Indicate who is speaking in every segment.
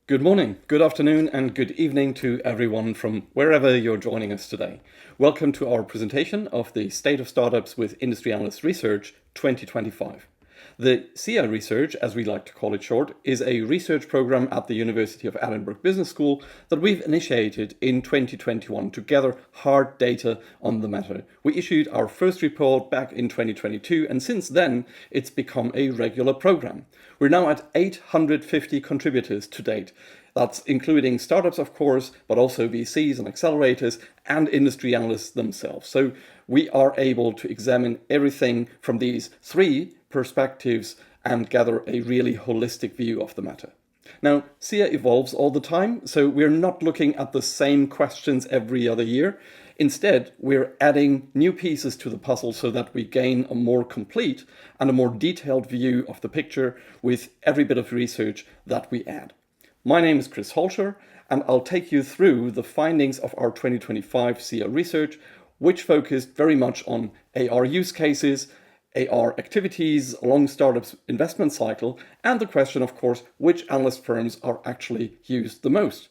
Speaker 1: Good morning, good afternoon, and good evening to everyone from wherever you're joining us today. Welcome to our presentation of the State of Startups with Industry Analysts Research 2025. The SSIA research, as we like to call it short, is a research program at the University of Edinburgh Business School that we've initiated in 2021 to gather hard data on the matter. We issued our first report back in 2022, and since then it's become a regular program. We're now at 850 contributors to date. That's including startups, of course, but also VCs and accelerators and industry analysts themselves. So we are able to examine everything from these three perspectives and gather a really holistic view of the matter. Now, SSIA evolves all the time, so we're not looking at the same questions every other year. Instead, we're adding new pieces to the puzzle so that we gain a more complete and a more detailed view of the picture with every bit of research that we add. My name is Holscher, and I'll take you through the findings of our 2025 SSIA research, which focused very much on AR use cases, AR activities along startups' investment cycle, and the question, of course, which analyst firms are actually used the most.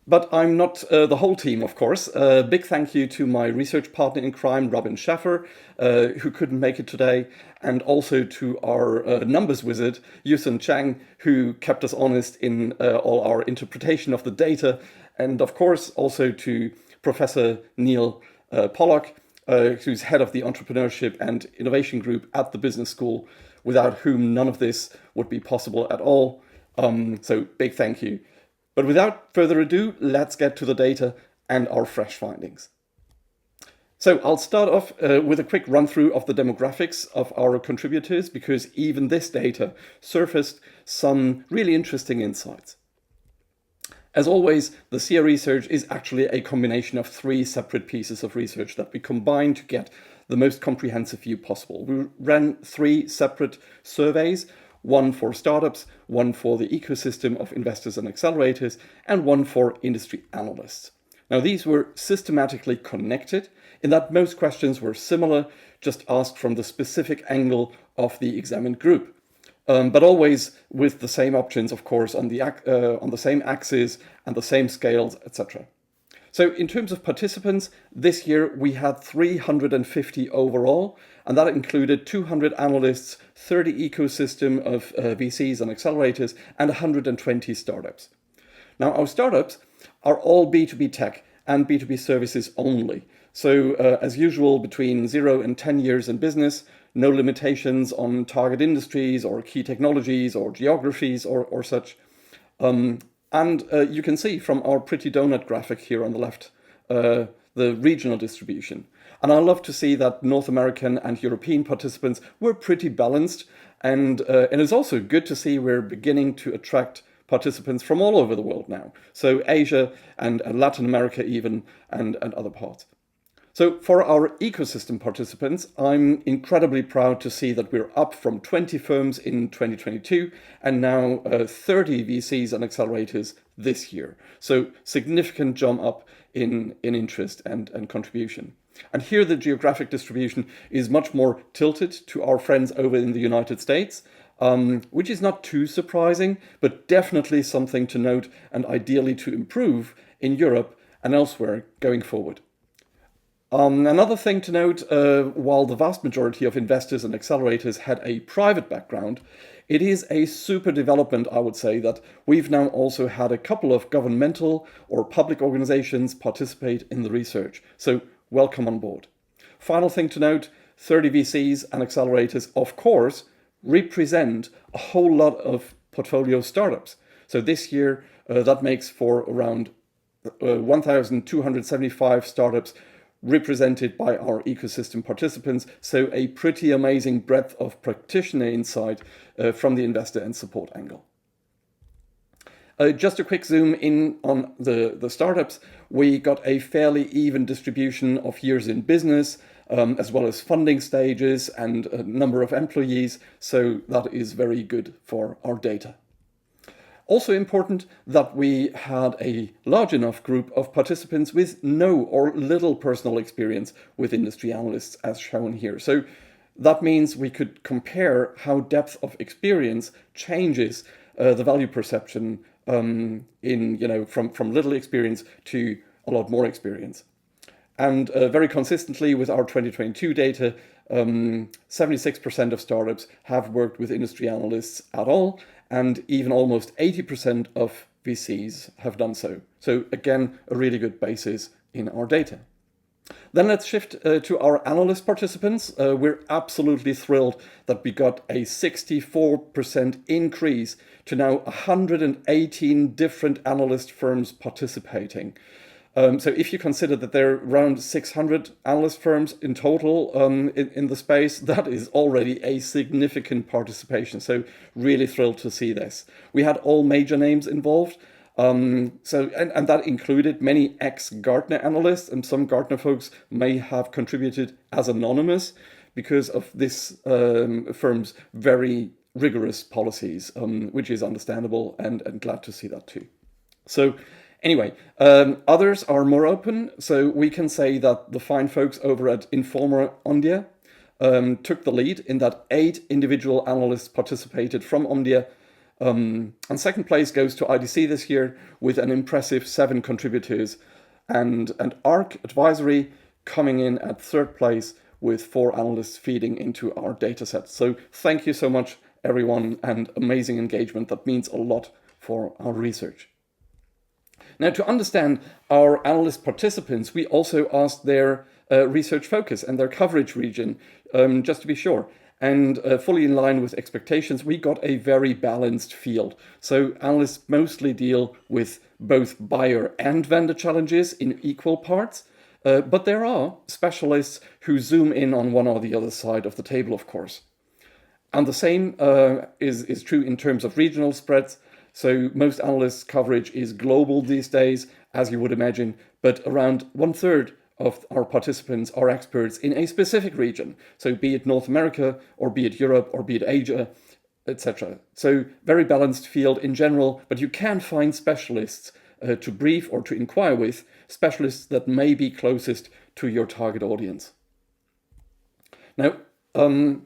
Speaker 1: But I'm not the whole team, of course. Big thank you to my research partner in crime, Robin Schaffer, who couldn't make it today, and also to our numbers wizard, Yusun Chang, who kept us honest in all our interpretation of the data, and of course also to Professor Neil Pollock, who's head of the Entrepreneurship and Innovation Group at the Business School, without whom none of this would be possible at all. So big thank you. But without further ado, let's get to the data and our fresh findings. So I'll start off with a quick run through of the demographics of our contributors, because even this data surfaced some really interesting insights. As always, the SSIA research is actually a combination of three separate pieces of research that we combine to get the most comprehensive view possible. We ran three separate surveys, one for startups, one for the ecosystem of investors and accelerators, and one for industry analysts. Now, these were systematically connected in that most questions were similar, just asked from the specific angle of the examined group. But always with the same options, of course, on the same axis and the same scales, etc. So in terms of participants, this year we had 350 overall, and that included 200 analysts, 30 ecosystem of VCs and accelerators, and 120 startups. Now, our startups are all B2B tech and B2B services only. So as usual, between 0 and 10 years in business, no limitations on target industries or key technologies or geographies or such. And you can see from our pretty donut graphic here on the left, the regional distribution. And I love to see that North American and European participants were pretty balanced. And it's also good to see we're beginning to attract participants from all over the world now. So Asia and Latin America even, and other parts. So for our ecosystem participants, I'm incredibly proud to see that we're up from 20 firms in 2022 and now 30 VCs and accelerators this year. So significant jump up in interest and contribution. And here the geographic distribution is much more tilted to our friends over in the United States, which is not too surprising, but definitely something to note and ideally to improve in Europe and elsewhere going forward. Another thing to note, while the vast majority of investors and accelerators had a private background, it is a super development, I would say, that we've now also had a couple of governmental or public organizations participate in the research. So welcome on board. Final thing to note, 30 VCs and accelerators, of course, represent a whole lot of portfolio startups. So this year, that makes for around 1,275 startups represented by our ecosystem participants, so a pretty amazing breadth of practitioner insight from the investor and support angle. Just a quick zoom in on the startups. We got a fairly even distribution of years in business, as well as funding stages and a number of employees, so that is very good for our data. Also important that we had a large enough group of participants with no or little personal experience with industry analysts, as shown here. So that means we could compare how depth of experience changes the value perception from little experience to a lot more experience. And very consistently with our 2022 data, 76% of startups have worked with industry analysts at all, and even almost 80% of VCs have done so. So again, a really good basis in our data. Then let's shift to our analyst participants. We're absolutely thrilled that we got a 64% increase to now 118 different analyst firms participating. So if you consider that there are around 600 analyst firms in total in the space, that is already a significant participation. So really thrilled to see this. We had all major names involved. And that included many ex-Gartner analysts, and some Gartner folks may have contributed as anonymous because of this firm's very rigorous policies, which is understandable, and glad to see that too. So anyway, others are more open. So we can say that the fine folks over at Informa Omdia took the lead in that 8 individual analysts participated from Omdia. And second place goes to IDC this year with an impressive 7 contributors, and ARC Advisory coming in at third place with 4 analysts feeding into our data set. So thank you so much, everyone, and amazing engagement. That means a lot for our research. Now, to understand our analyst participants, we also asked their research focus and their coverage region, just to be sure. And fully in line with expectations, we got a very balanced field. So analysts mostly deal with both buyer and vendor challenges in equal parts. But there are specialists who zoom in on one or the other side of the table, of course. And the same is true in terms of regional spreads. So most analysts' coverage is global these days, as you would imagine, but around 1/3 of our participants are experts in a specific region. So be it North America, or be it Europe, or be it Asia, etc. So very balanced field in general, but you can find specialists to brief or to inquire with, specialists that may be closest to your target audience. Now, on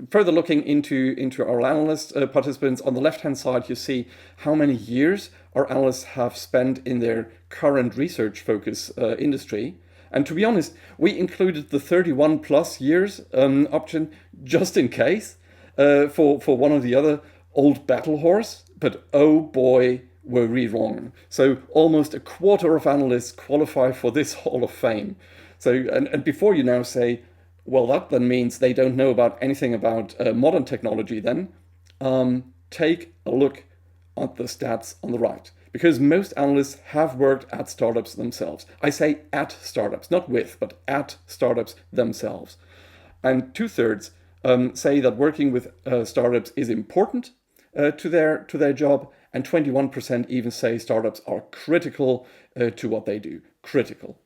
Speaker 1: further looking into our analyst participants, on the left-hand side, you see how many years our analysts have spent in their current research focus industry. And to be honest, we included the 31 plus years option just in case for one or the other old battle horse. But oh boy, were we wrong. So almost a quarter of analysts qualify for this Hall of Fame. So, and before you now say, well, that then means they don't know about anything about modern technology then, take a look at the stats on the right. Because most analysts have worked at startups themselves. I say at startups, not with, but at startups themselves. And 2/3 say that working with startups is important to their job, and 21% even say startups are critical to what they do. Critical.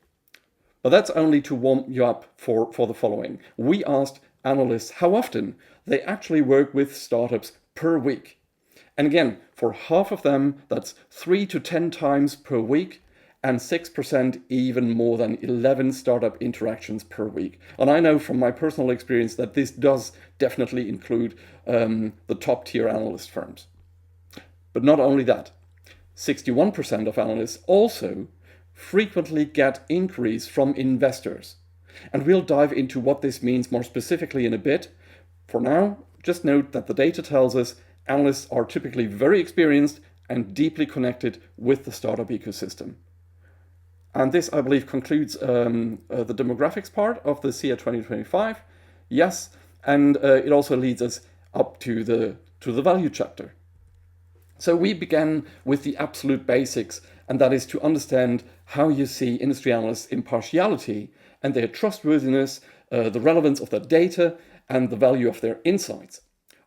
Speaker 1: But that's only to warm you up for the following. We asked analysts how often they actually work with startups per week. And again, for half of them, that's 3 to 10 times per week, and 6% even more than 11 startup interactions per week. And I know from my personal experience that this does definitely include the top tier analyst firms. But not only that, 61% of analysts also frequently get inquiries from investors. And we'll dive into what this means more specifically in a bit. For now, just note that the data tells us analysts are typically very experienced and deeply connected with the startup ecosystem. And this, I believe, concludes the demographics part of the SSIA 2025. Yes, and it also leads us up to the value chapter. So we began with the absolute basics, and that is to understand how you see industry analysts' impartiality and their trustworthiness, the relevance of their data, and the value of their insights.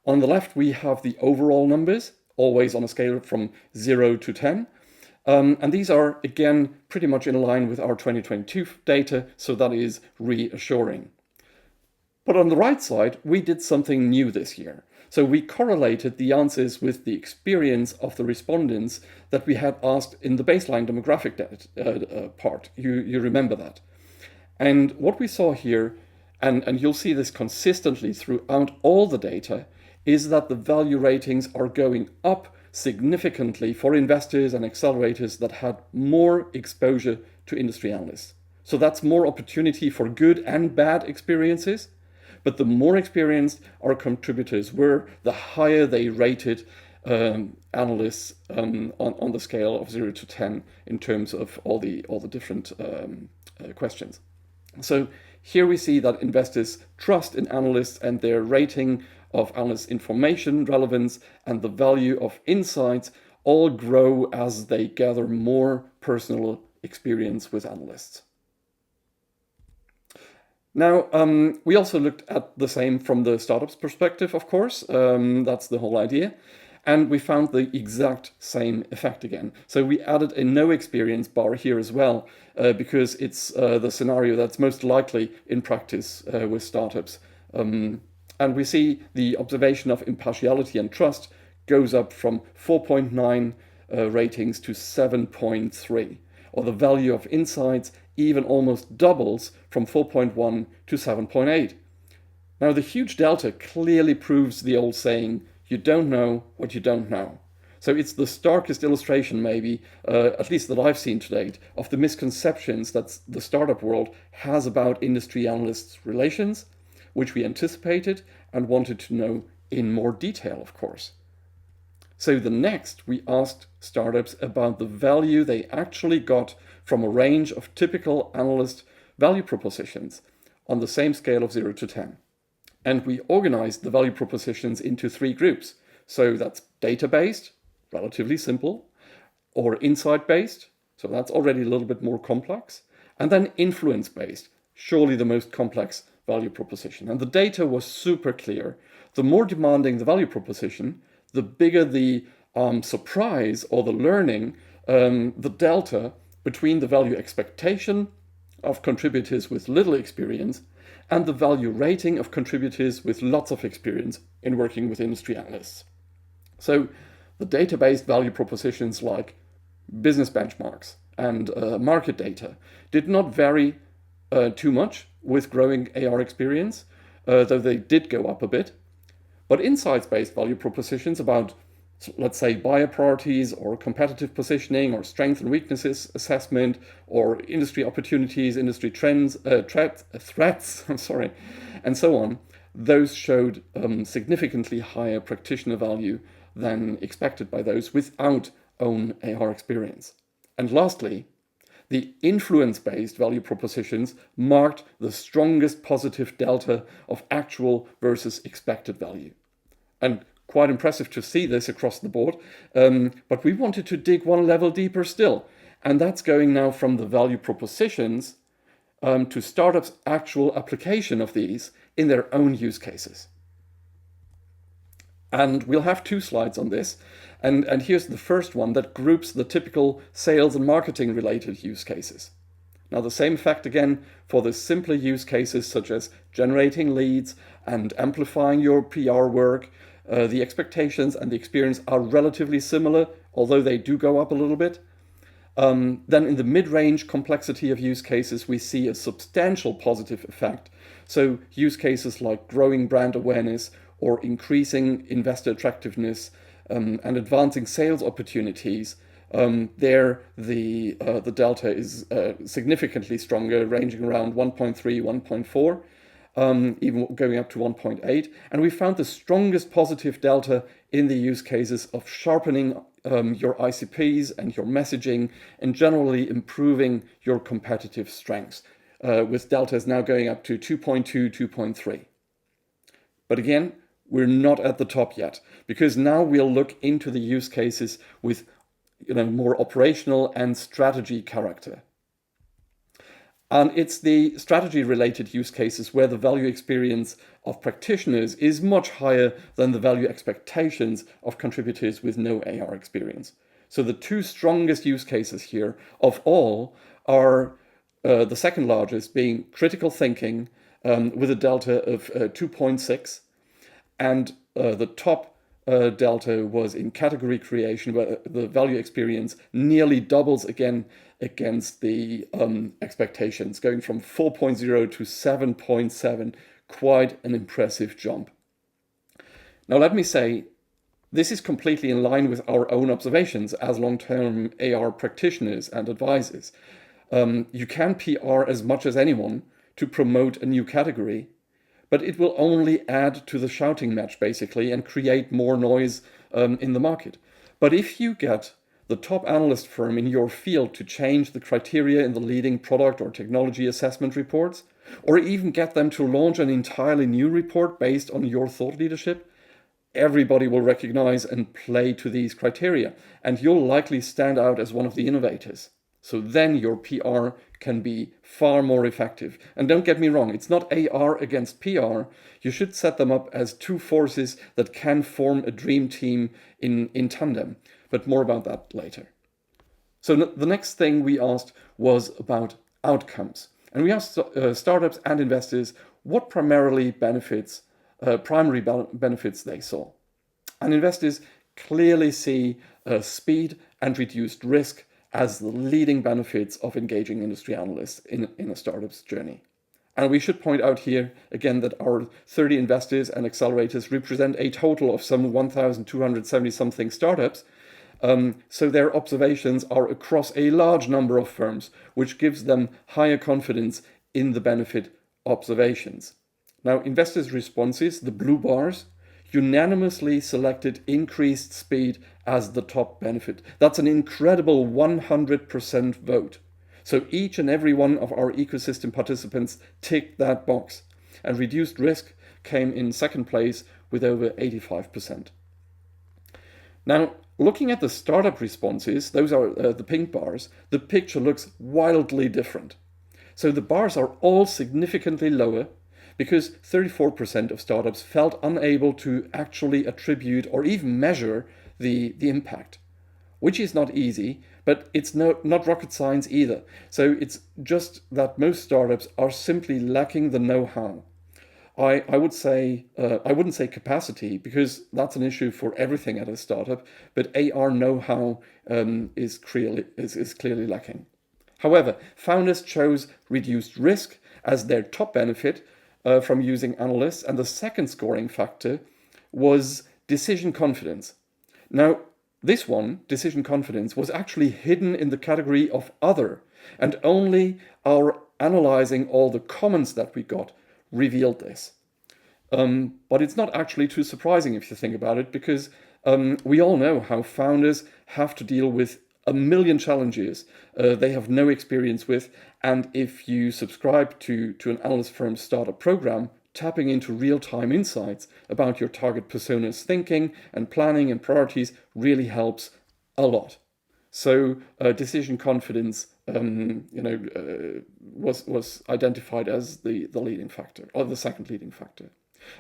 Speaker 1: On the left, we have the overall numbers, always on a scale from 0 to 10. And these are, again, pretty much in line with our 2022 data, so that is reassuring. But on the right side, we did something new this year. So we correlated the answers with the experience of the respondents that we had asked in the baseline demographic part. You remember that. And what we saw here, and you'll see this consistently throughout all the data, is that the value ratings are going up significantly for investors and accelerators that had more exposure to industry analysts. So that's more opportunity for good and bad experiences. But the more experienced our contributors were, the higher they rated analysts on the scale of 0 to 10 in terms of all the different questions. So here we see that investors trust in analysts and their rating of analyst information, relevance, and the value of insights all grow as they gather more personal experience with analysts. Now, we also looked at the same from the startup's perspective, of course. That's the whole idea. And we found the exact same effect again. So we added a no experience bar here as well, because it's the scenario that's most likely in practice with startups. And we see the observation of impartiality and trust goes up from 4.9 ratings to 7.3, or the value of insights even almost doubles from 4.1 to 7.8. Now, the huge delta clearly proves the old saying, you don't know what you don't know. So it's the starkest illustration, maybe, at least that I've seen to date, of the misconceptions that the startup world has about industry analysts' relations, which we anticipated and wanted to know in more detail, of course. So the next, we asked startups about the value they actually got from a range of typical analyst value propositions on the same scale of 0 to 10. And we organized the value propositions into 3 groups. So that's data-based, relatively simple, or insight-based, so that's already a little bit more complex, and then influence-based, surely the most complex value proposition. And the data was super clear. The more demanding the value proposition, the bigger the surprise or the learning, the delta between the value expectation of contributors with little experience and the value rating of contributors with lots of experience in working with industry analysts. So the data-based value propositions like business benchmarks and market data did not vary too much with growing AR experience, though they did go up a bit. But insights-based value propositions about, let's say, buyer priorities or competitive positioning or strengths and weaknesses assessment or industry opportunities, industry trends, threats, and so on, those showed significantly higher practitioner value than expected by those without own AR experience. And lastly, the influence-based value propositions marked the strongest positive delta of actual versus expected value. And quite impressive to see this across the board, but we wanted to dig one level deeper still. And that's going now from the value propositions to startups' actual application of these in their own use cases. And we'll have 2 slides on this. And here's the first one that groups the typical sales and marketing related use cases. Now the same effect again for the simpler use cases such as generating leads and amplifying your PR work. The expectations and the experience are relatively similar, although they do go up a little bit. Then in the mid-range complexity of use cases, we see a substantial positive effect. So use cases like growing brand awareness or increasing investor attractiveness and advancing sales opportunities, there the delta is significantly stronger, ranging around 1.3, 1.4, even going up to 1.8. And we found the strongest positive delta in the use cases of sharpening your ICPs and your messaging and generally improving your competitive strengths, with deltas now going up to 2.2, 2.3. But again, we're not at the top yet, because now we'll look into the use cases with more operational and strategy character. And it's the strategy-related use cases where the value experience of practitioners is much higher than the value expectations of contributors with no AR experience. So the 2 strongest use cases here of all are the second largest being critical thinking with a delta of 2.6, and the top delta was in category creation, where the value experience nearly doubles again against the expectations, going from 4.0 to 7.7, quite an impressive jump. Now, let me say, this is completely in line with our own observations as long-term AR practitioners and advisors. You can PR as much as anyone to promote a new category, but it will only add to the shouting match, basically, and create more noise in the market. But if you get the top analyst firm in your field to change the criteria in the leading product or technology assessment reports, or even get them to launch an entirely new report based on your thought leadership, everybody will recognize and play to these criteria, and you'll likely stand out as one of the innovators. So then your PR can be far more effective. And don't get me wrong, it's not AR against PR. You should set them up as two forces that can form a dream team in tandem. But more about that later. So the next thing we asked was about outcomes. And we asked startups and investors what primary benefits they saw. And investors clearly see speed and reduced risk as the leading benefits of engaging industry analysts in a startup's journey. And we should point out here again that our 30 investors and accelerators represent a total of some 1,270 something startups. So their observations are across a large number of firms, which gives them higher confidence in the benefit observations. Now, investors' responses, the blue bars, unanimously selected increased speed as the top benefit. That's an incredible 100% vote. So each and every one of our ecosystem participants ticked that box, and reduced risk came in second place with over 85%. Now, looking at the startup responses, those are the pink bars, the picture looks wildly different. So the bars are all significantly lower because 34% of startups felt unable to actually attribute or even measure the impact, which is not easy, but it's not rocket science either. So it's just that most startups are simply lacking the know-how. I would say, I wouldn't say capacity, because that's an issue for everything at a startup, but AR know-how is clearly lacking. However, founders chose reduced risk as their top benefit from using analysts, and the second scoring factor was decision confidence. Now, this one, decision confidence, was actually hidden in the category of other, and only our analyzing all the comments that we got revealed this. But it's not actually too surprising if you think about it, because we all know how founders have to deal with a million challenges they have no experience with, and if you subscribe to an analyst firm's startup program, tapping into real-time insights about your target persona's thinking and planning and priorities really helps a lot. So decision confidence was identified as the leading factor, or the second leading factor.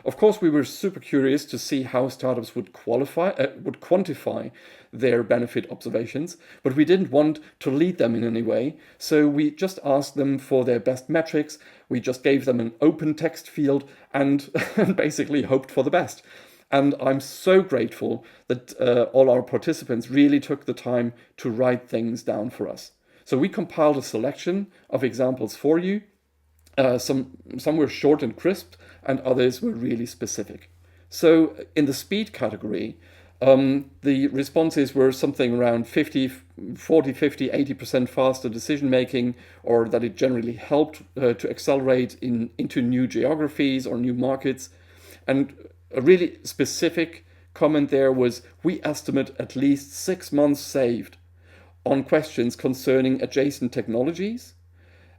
Speaker 1: Of course, we were super curious to see how startups would quantify their benefit observations, but we didn't want to lead them in any way. So we just asked them for their best metrics. We just gave them an open text field and basically hoped for the best. And I'm so grateful that all our participants really took the time to write things down for us. So we compiled a selection of examples for you. Some were short and crisp, and others were really specific. So in the speed category, the responses were something around 40, 50, 80% faster decision making, or that it generally helped to accelerate into new geographies or new markets. And a really specific comment there was, we estimate at least 6 months saved on questions concerning adjacent technologies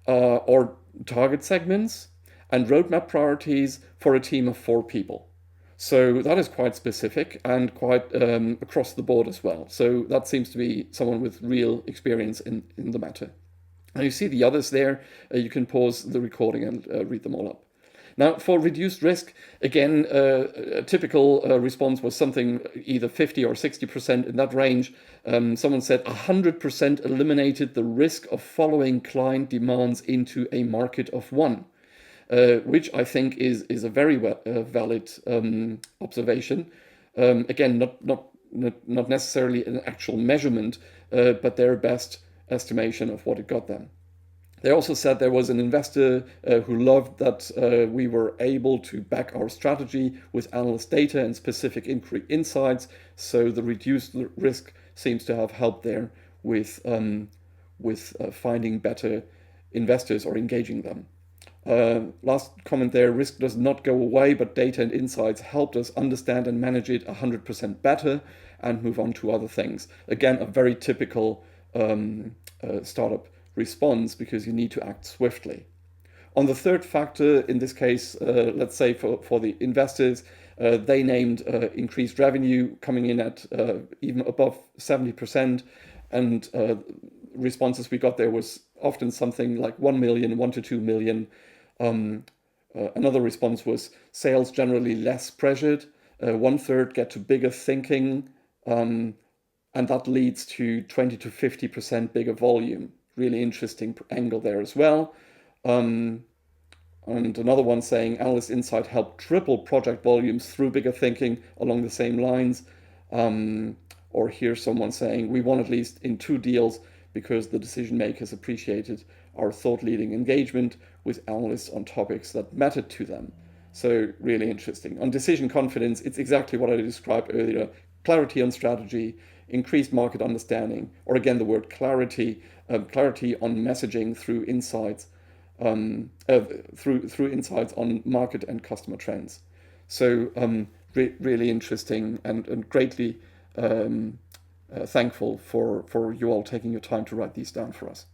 Speaker 1: or target segments and roadmap priorities for a team of 4 people. So that is quite specific and quite across the board as well. So that seems to be someone with real experience in the matter. Now you see the others there. You can pause the recording and read them all up. Now, for reduced risk, again, a typical response was something either 50 or 60% in that range. Someone said 100% eliminated the risk of following client demands into a market of one, which I think is a very valid observation. Again, not necessarily an actual measurement, but their best estimation of what it got them. They also said there was an investor who loved that we were able to back our strategy with analyst data and specific inquiry insights. So the reduced risk seems to have helped there with finding better investors or engaging them. Last comment there, risk does not go away, but data and insights helped us understand and manage it 100% better and move on to other things. Again, a very typical startup response, because you need to act swiftly. On the third factor, in this case, let's say for the investors, they named increased revenue coming in at even above 70%, and responses we got there was often something like 1 million, 1 to 2 million. Another response was sales generally less pressured, 1/3 get to bigger thinking, and that leads to 20 to 50% bigger volume. Really interesting angle there as well. And another one saying Analyst Insight helped triple project volumes through bigger thinking along the same lines. Or here's someone saying we won at least in 2 deals because the decision makers appreciated our thought-leading engagement with analysts on topics that mattered to them. So really interesting. On decision confidence, it's exactly what I described earlier. Clarity on strategy, increased market understanding, or again, the word clarity, clarity on messaging through insights, through insights on market and customer trends. So really interesting and greatly thankful for you all taking your time to write these down for us.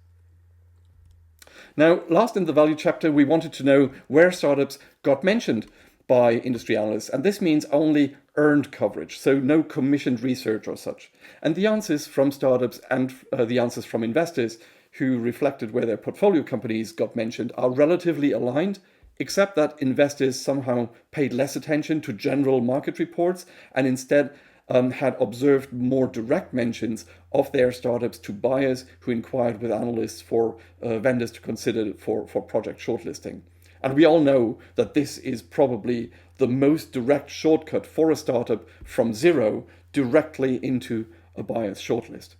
Speaker 1: Now, last in the value chapter, we wanted to know where startups got mentioned by industry analysts, and this means only earned coverage, so no commissioned research or such. And the answers from startups and the answers from investors who reflected where their portfolio companies got mentioned are relatively aligned, except that investors somehow paid less attention to general market reports and instead had observed more direct mentions of their startups to buyers who inquired with analysts for vendors to consider for project shortlisting. And we all know that this is probably the most direct shortcut for a startup from zero directly into a buyer's shortlist.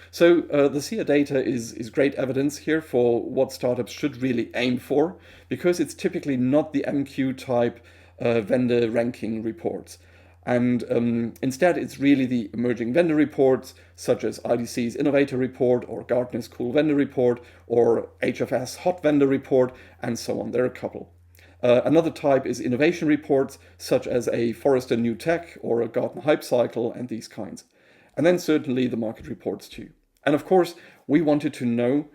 Speaker 1: So the SSIA data is great evidence here for what startups should really aim for, because it's typically not the MQ type vendor ranking reports. And instead, it's really the emerging vendor reports, such as IDC's Innovator Report or Gartner's Cool Vendor Report or HFS Hot Vendor Report, and so on. There are a couple. Another type is innovation reports, such as a Forrester New Tech or a Gartner Hype Cycle and these kinds. And then certainly the market reports too. And of course, we wanted to know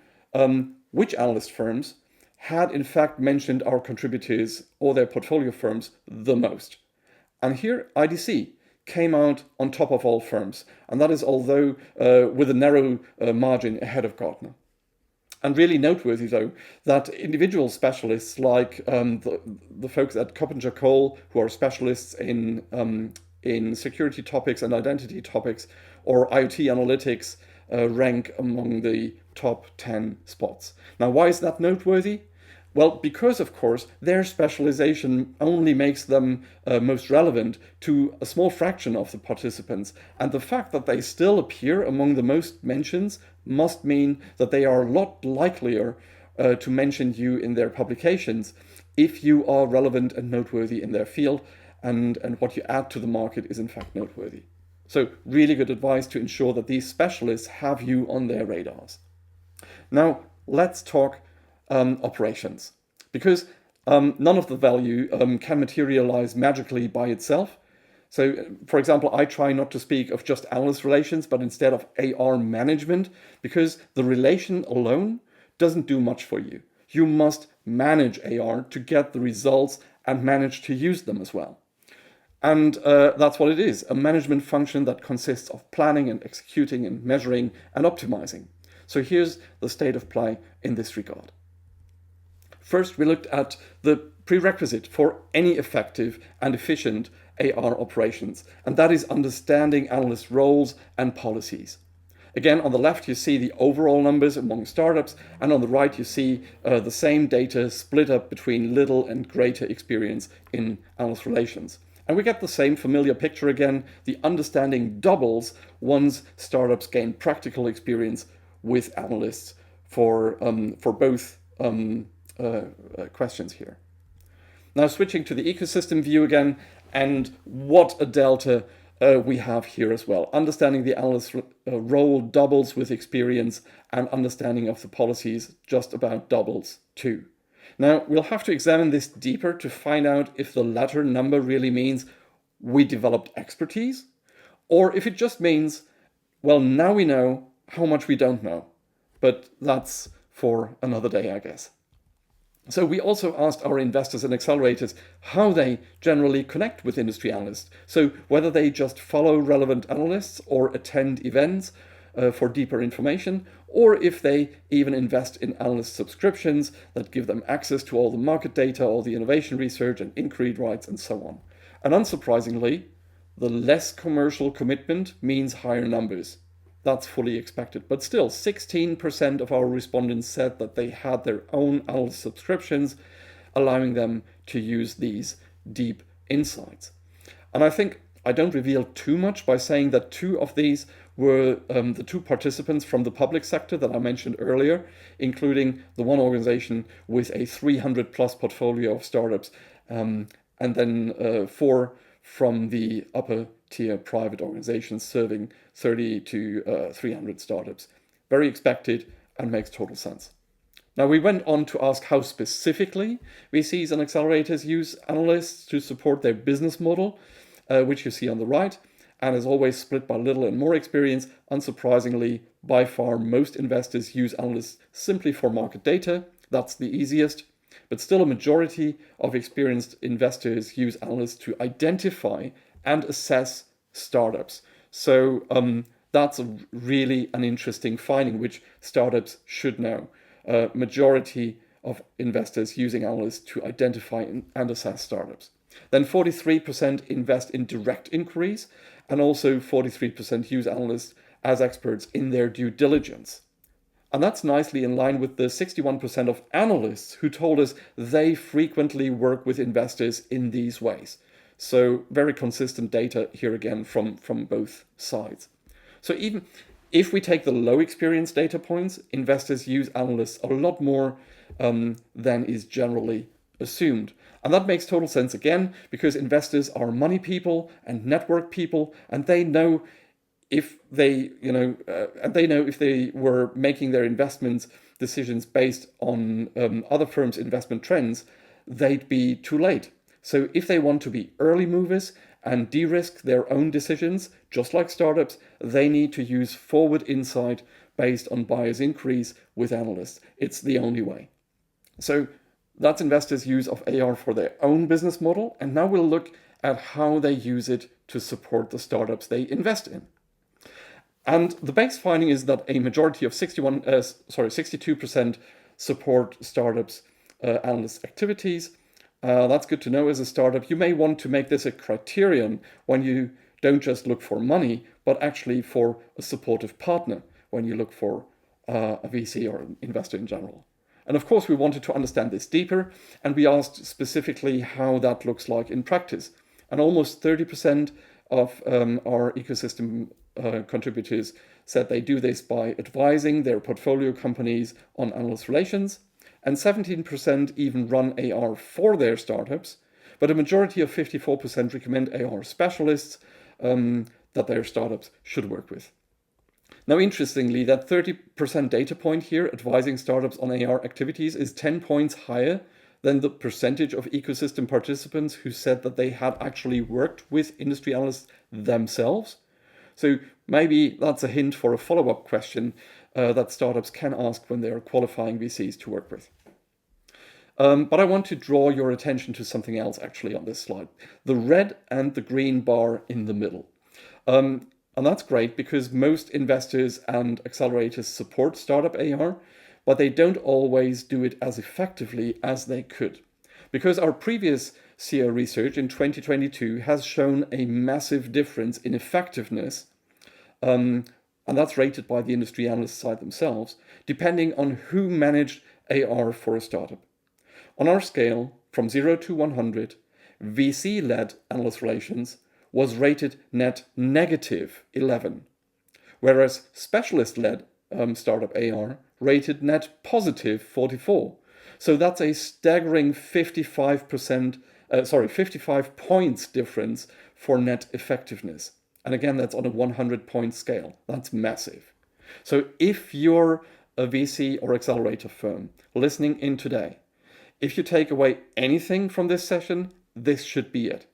Speaker 1: which analyst firms had in fact mentioned our contributors or their portfolio firms the most. And here IDC came out on top of all firms, and that is although with a narrow margin ahead of Gartner. And really noteworthy though, that individual specialists like the folks at Coppinger Cole, who are specialists in security topics and identity topics, or IoT analytics, rank among the top 10 spots. Now, why is that noteworthy? Well, because, of course, their specialization only makes them most relevant to a small fraction of the participants. And the fact that they still appear among the most mentions must mean that they are a lot likelier to mention you in their publications if you are relevant and noteworthy in their field, and what you add to the market is in fact noteworthy. So really good advice to ensure that these specialists have you on their radars. Now, let's talk operations, because none of the value can materialize magically by itself. So, for example, I try not to speak of just analyst relations, but instead of AR management, because the relation alone doesn't do much for you. You must manage AR to get the results and manage to use them as well. And that's what it is, a management function that consists of planning and executing and measuring and optimizing. So here's the state of play in this regard. First, we looked at the prerequisite for any effective and efficient AR operations, and that is understanding analyst roles and policies. Again, on the left, you see the overall numbers among startups, and on the right, you see the same data split up between little and greater experience in analyst relations. And we get the same familiar picture again. The understanding doubles once startups gain practical experience with analysts for both questions here. Now switching to the ecosystem view again, and what a delta we have here as well. Understanding the analyst role doubles with experience, and understanding of the policies just about doubles too. Now we'll have to examine this deeper to find out if the latter number really means we developed expertise, or if it just means, well, now we know how much we don't know. But that's for another day, I guess. So we also asked our investors and accelerators how they generally connect with industry analysts. So whether they just follow relevant analysts or attend events for deeper information, or if they even invest in analyst subscriptions that give them access to all the market data, all the innovation research and inquiry rights and so on. And unsurprisingly, the less commercial commitment means higher numbers. That's fully expected. But still, 16% of our respondents said that they had their own analyst subscriptions, allowing them to use these deep insights. And I think I don't reveal too much by saying that two of these were the two participants from the public sector that I mentioned earlier, including the one organization with a 300 plus portfolio of startups, and then 4 from the upper tier private organizations serving 30 to 300 startups. Very expected and makes total sense. Now we went on to ask how specifically VCs and accelerators use analysts to support their business model, which you see on the right, and is always split by little and more experience. Unsurprisingly, by far most investors use analysts simply for market data. That's the easiest. But still a majority of experienced investors use analysts to identify and assess startups. So that's really an interesting finding, which startups should know. Majority of investors using analysts to identify and assess startups. Then 43% invest in direct inquiries, and also 43% use analysts as experts in their due diligence. And that's nicely in line with the 61% of analysts who told us they frequently work with investors in these ways. So very consistent data here again from both sides. So even if we take the low experience data points, investors use analysts a lot more than is generally assumed. And that makes total sense again, because investors are money people and network people, and they know if they, if they were making their investments decisions based on other firms' investment trends, they'd be too late. So if they want to be early movers and de-risk their own decisions, just like startups, they need to use forward insight based on buyer's inquiries with analysts. It's the only way. So that's investors' use of AR for their own business model. And now we'll look at how they use it to support the startups they invest in. And the base finding is that a majority of 62% support startups' analyst activities. That's good to know as a startup. You may want to make this a criterion when you don't just look for money, but actually for a supportive partner when you look for a VC or an investor in general. And of course, we wanted to understand this deeper, and we asked specifically how that looks like in practice. And almost 30% of our ecosystem contributors said they do this by advising their portfolio companies on analyst relations, and 17% even run AR for their startups, but a majority of 54% recommend AR specialists that their startups should work with. Now, interestingly, that 30% data point here, advising startups on AR activities, is 10 points higher than the percentage of ecosystem participants who said that they had actually worked with industry analysts themselves. So maybe that's a hint for a follow-up question that startups can ask when they are qualifying VCs to work with. But I want to draw your attention to something else actually on this slide. The red and the green bar in the middle. And that's great because most investors and accelerators support startup AR, but they don't always do it as effectively as they could. Because our previous SSIA research in 2022 has shown a massive difference in effectiveness, and that's rated by the industry analyst side themselves, depending on who managed AR for a startup. On our scale, from 0 to 100, VC-led analyst relations was rated net negative 11, whereas specialist-led startup AR rated net positive 44. So that's a staggering 55 points difference for net effectiveness. And again, that's on a 100-point scale. That's massive. So if you're a VC or accelerator firm listening in today, if you take away anything from this session, this should be it.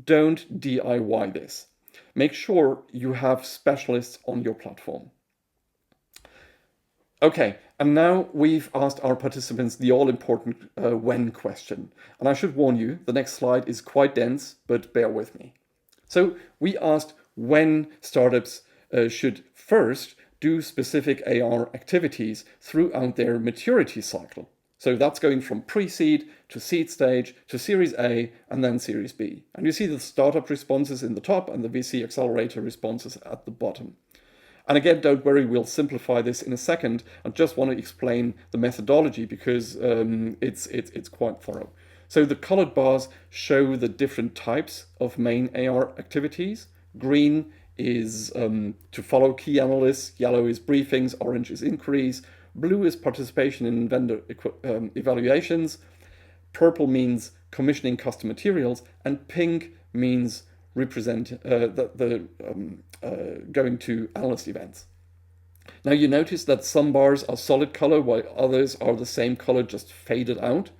Speaker 1: Don't DIY this. Make sure you have specialists on your platform. Okay, and now we've asked our participants the all-important when question. And I should warn you, the next slide is quite dense, but bear with me. So we asked when startups should first do specific AR activities throughout their maturity cycle. So that's going from pre-seed to seed stage to Series A and then Series B. And you see the startup responses in the top and the VC accelerator responses at the bottom. And again, don't worry, we'll simplify this in a second. I just want to explain the methodology because it's quite thorough. So the colored bars show the different types of main AR activities. Green is to follow key analysts, yellow is briefings, orange is inquiries, blue is participation in vendor evaluations, purple means commissioning custom materials, and pink means going to analyst events. Now you notice that some bars are solid color while others are the same color just faded out.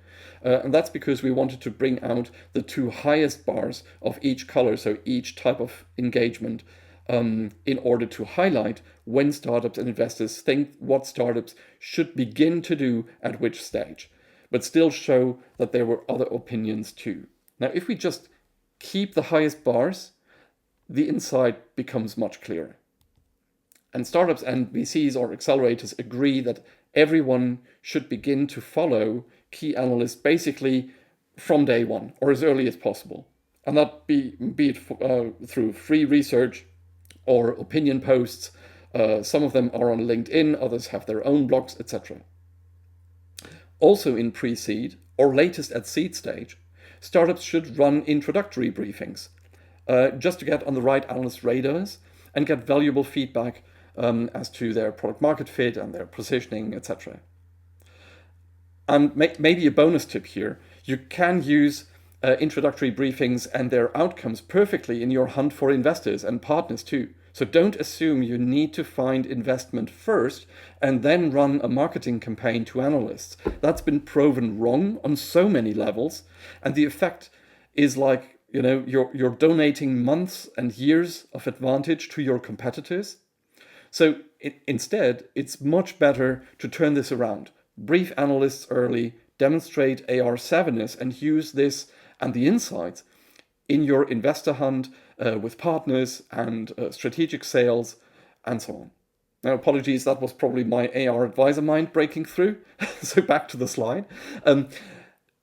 Speaker 1: And that's because we wanted to bring out the two highest bars of each color, so each type of engagement, in order to highlight when startups and investors think what startups should begin to do at which stage, but still show that there were other opinions too. Now, if we just keep the highest bars, the insight becomes much clearer. And startups and VCs or accelerators agree that everyone should begin to follow key analysts basically from day one or as early as possible. And that be it through free research or opinion posts. Some of them are on LinkedIn, others have their own blogs, etc. Also in pre-seed or latest at seed stage, startups should run introductory briefings just to get on the right analyst radars and get valuable feedback as to their product market fit and their positioning, etc. And maybe a bonus tip here, you can use introductory briefings and their outcomes perfectly in your hunt for investors and partners too. So don't assume you need to find investment first and then run a marketing campaign to analysts. That's been proven wrong on so many levels, and the effect is like, you're donating months and years of advantage to your competitors. So instead, it's much better to turn this around. Brief analysts early, demonstrate AR savviness, and use this and the insights in your investor hunt with partners and strategic sales and so on. Now, apologies, that was probably my AR advisor mind breaking through. So back to the slide.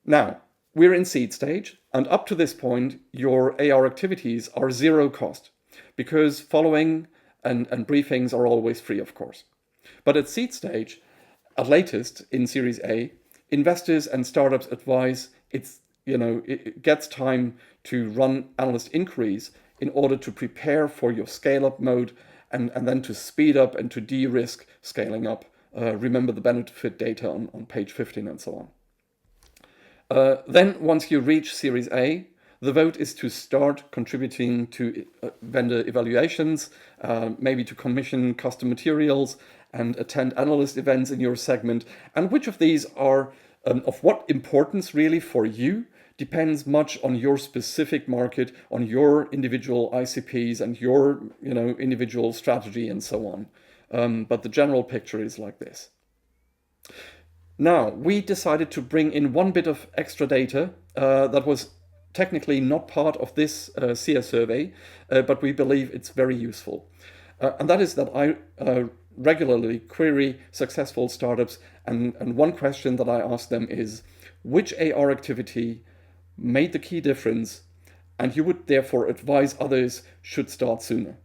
Speaker 1: Now, we're in seed stage, and up to this point, your AR activities are zero cost because following and briefings are always free, of course. But at seed stage, at latest in Series A, investors and startups advise it gets time to run analyst inquiries in order to prepare for your scale-up mode and then to speed up and to de-risk scaling up. Remember the benefit data on page 15 and so on. Then once you reach Series A, the vote is to start contributing to vendor evaluations, maybe to commission custom materials and attend analyst events in your segment. And which of these are of what importance really for you depends much on your specific market, on your individual ICPs and your individual strategy and so on. But the general picture is like this. Now, we decided to bring in one bit of extra data that was technically not part of this SSIA survey, but we believe it's very useful. And that is that I regularly query successful startups, and one question that I ask them is, which AR activity made the key difference, and you would therefore advise others should start sooner?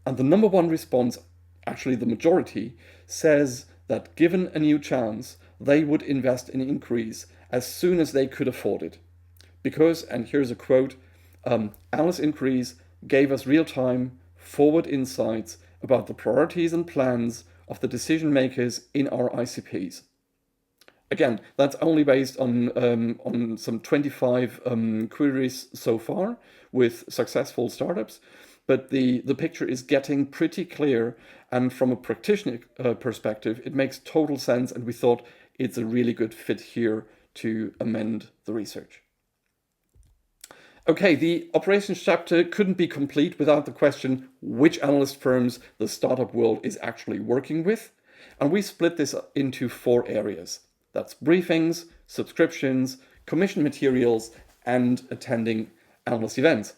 Speaker 1: And the number one response, actually the majority, says that given a new chance, they would invest in inquiries as soon as they could afford it. Because, and here's a quote, analyst inquiries gave us real-time, forward insights about the priorities and plans of the decision makers in our ICPs. Again, that's only based on some 25 queries so far with successful startups, but the picture is getting pretty clear, and from a practitioner perspective, it makes total sense, and we thought it's a really good fit here to amend the research. Okay, the operations chapter couldn't be complete without the question which analyst firms the startup world is actually working with, and we split this into 4 areas. That's briefings, subscriptions, commission materials, and attending analyst events.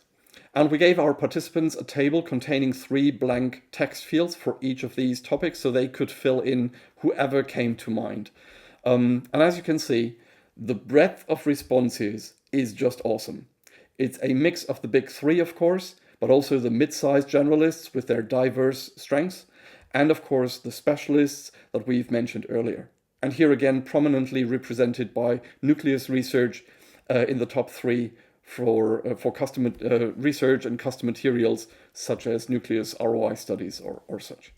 Speaker 1: And we gave our participants a table containing 3 blank text fields for each of these topics so they could fill in whoever came to mind. And as you can see, the breadth of responses is just awesome. It's a mix of the big 3, of course, but also the mid-sized generalists with their diverse strengths, and of course the specialists that we've mentioned earlier. And here again, prominently represented by Nucleus Research in the top 3 for custom research and custom materials such as Nucleus ROI studies or such.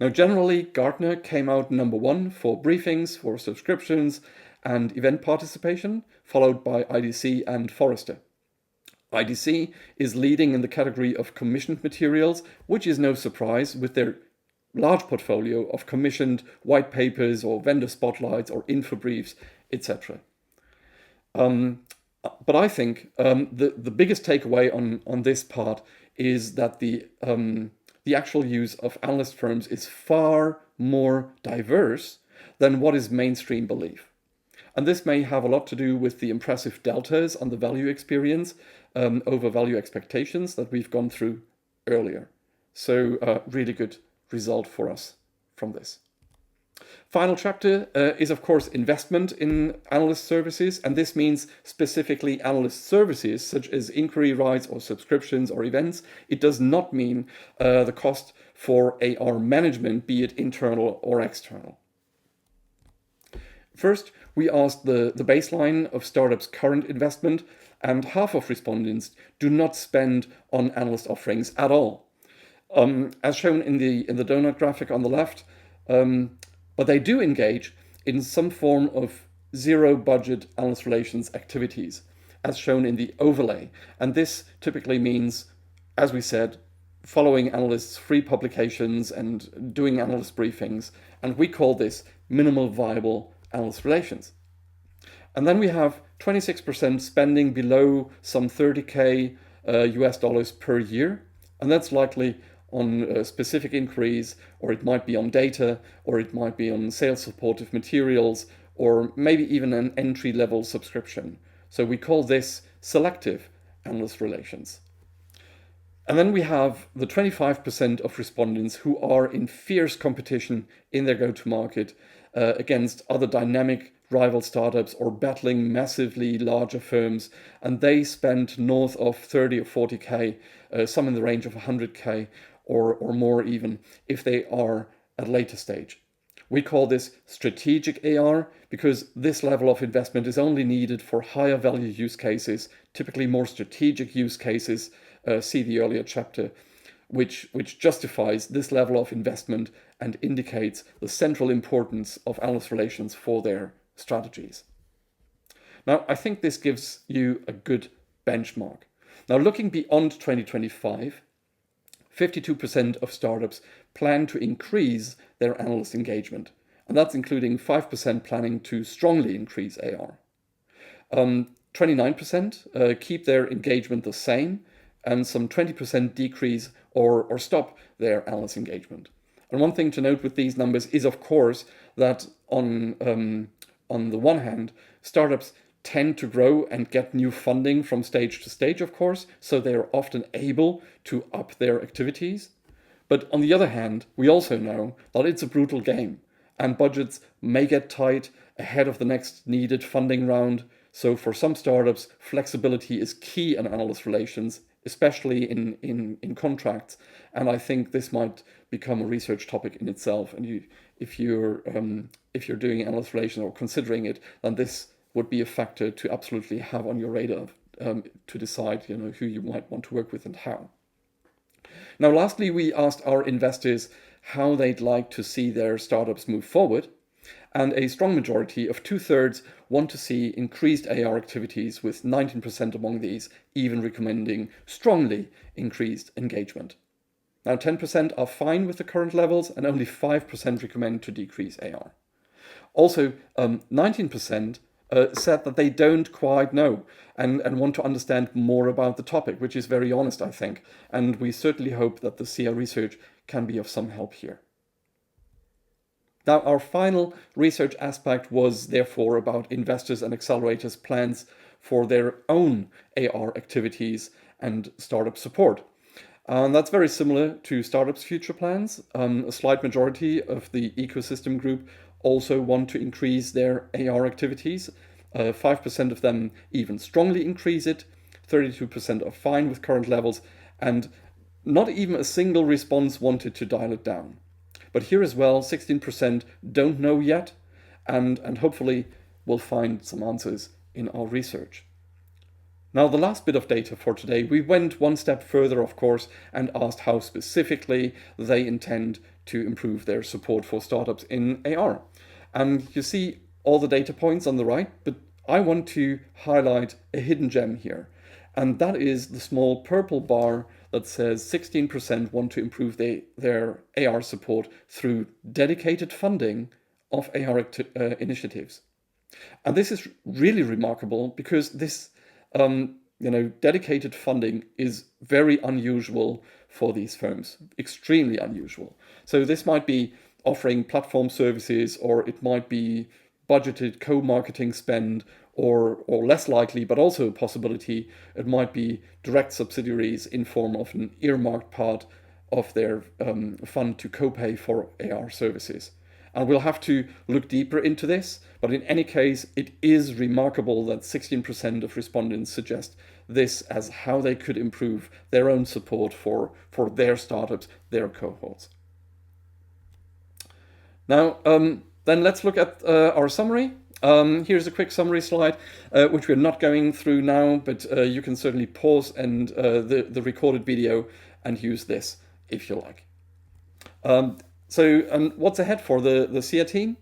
Speaker 1: Now, generally, Gartner came out number 1 for briefings, for subscriptions, and event participation, followed by IDC and Forrester. IDC is leading in the category of commissioned materials, which is no surprise with their large portfolio of commissioned white papers or vendor spotlights or info briefs, etc. But I think the biggest takeaway on this part is that the actual use of analyst firms is far more diverse than what is mainstream belief. And this may have a lot to do with the impressive deltas on the value experience over value expectations that we've gone through earlier. So really good result for us from this. Final chapter is, of course, investment in analyst services, and this means specifically analyst services such as inquiry rights or subscriptions or events. It does not mean the cost for AR management, be it internal or external. First, we asked the baseline of startups' current investment, and half of respondents do not spend on analyst offerings at all. As shown in the donut graphic on the left, but they do engage in some form of zero-budget analyst relations activities, as shown in the overlay. And this typically means, as we said, following analysts' free publications and doing analyst briefings. And we call this minimal viable analyst relations. And then we have 26% spending below some 30K US dollars per year. And that's likely on specific inquiries, or it might be on data, or it might be on sales supportive materials, or maybe even an entry-level subscription. So we call this selective analyst relations. And then we have the 25% of respondents who are in fierce competition in their go-to-market against other dynamic rival startups or battling massively larger firms, and they spend north of 30 or 40K, some in the range of 100K, or more even, if they are at later stage. We call this strategic AR because this level of investment is only needed for higher value use cases, typically more strategic use cases, see the earlier chapter, which justifies this level of investment and indicates the central importance of analyst relations for their strategies. Now, I think this gives you a good benchmark. Now, looking beyond 2025, 52% of startups plan to increase their analyst engagement, and that's including 5% planning to strongly increase AR. 29% keep their engagement the same, and some 20% decrease or stop their analyst engagement. And one thing to note with these numbers is, of course, that on the one hand, startups tend to grow and get new funding from stage to stage, of course, so they are often able to up their activities. But on the other hand, we also know that it's a brutal game, and budgets may get tight ahead of the next needed funding round. So for some startups, flexibility is key in analyst relations, especially in contracts. And I think this might become a research topic in itself. And if you're doing analyst relations or considering it, then this would be a factor to absolutely have on your radar to decide, who you might want to work with and how. Now, lastly, we asked our investors how they'd like to see their startups move forward. And a strong majority of 2/3 want to see increased AR activities, with 19% among these even recommending strongly increased engagement. Now 10% are fine with the current levels and only 5% recommend to decrease AR. Also, 19% said that they don't quite know and want to understand more about the topic, which is very honest, I think. And we certainly hope that the SSIA research can be of some help here. Now, our final research aspect was therefore about investors and accelerators' plans for their own AR activities and startup support. And that's very similar to startups' future plans. A slight majority of the ecosystem group also want to increase their AR activities. 5% of them even strongly increase it. 32% are fine with current levels, and not even a single response wanted to dial it down. But here as well, 16% don't know yet, and hopefully we'll find some answers in our research. Now, the last bit of data for today, we went one step further, of course, and asked how specifically they intend to improve their support for startups in AR. And you see all the data points on the right, but I want to highlight a hidden gem here. And that is the small purple bar that says 16% want to improve their AR support through dedicated funding of AR initiatives. And this is really remarkable because this dedicated funding is very unusual for these firms, extremely unusual. So this might be offering platform services, or it might be budgeted co-marketing spend, or less likely, but also a possibility, it might be direct subsidiaries in form of an earmarked part of their fund to co-pay for AR services. And we'll have to look deeper into this, but in any case, it is remarkable that 16% of respondents suggest this as how they could improve their own support for their startups, their cohorts. Now, then let's look at our summary. Here's a quick summary slide, which we're not going through now, but you can certainly pause and the recorded video and use this if you like. So what's ahead for the SSIA team?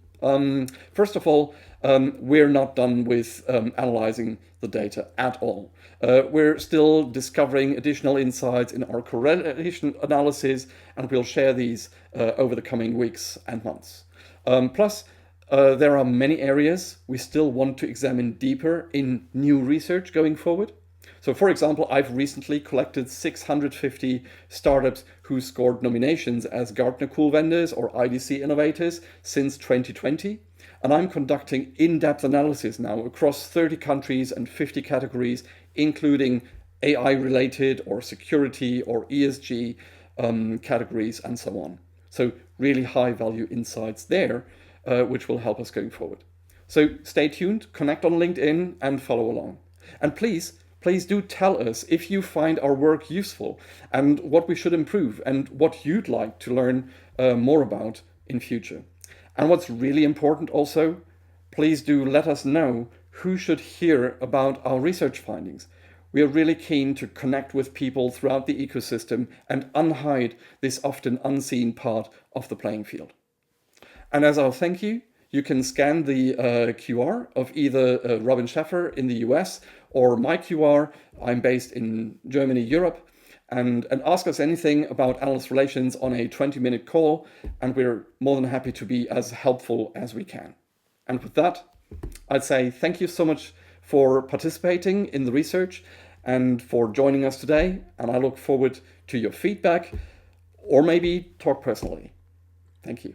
Speaker 1: First of all, we're not done with analyzing the data at all. We're still discovering additional insights in our correlation analysis, and we'll share these over the coming weeks and months. Plus, there are many areas we still want to examine deeper in new research going forward. So, for example, I've recently collected 650 startups who scored nominations as Gartner Cool Vendors or IDC Innovators since 2020. And I'm conducting in-depth analysis now across 30 countries and 50 categories, including AI-related or security or ESG categories and so on. So really high-value insights there, which will help us going forward. So stay tuned, connect on LinkedIn and follow along. And please do tell us if you find our work useful and what we should improve and what you'd like to learn more about in future. And what's really important also, please do let us know who should hear about our research findings. We are really keen to connect with people throughout the ecosystem and unhide this often unseen part of the playing field. And as our thank you, you can scan the QR of either Robin Scheffer in the US or my QR. I'm based in Germany, Europe, and ask us anything about analyst relations on a 20-minute call, and we're more than happy to be as helpful as we can. And with that, I'd say thank you so much for participating in the research and for joining us today, and I look forward to your feedback or maybe talk personally. Thank you.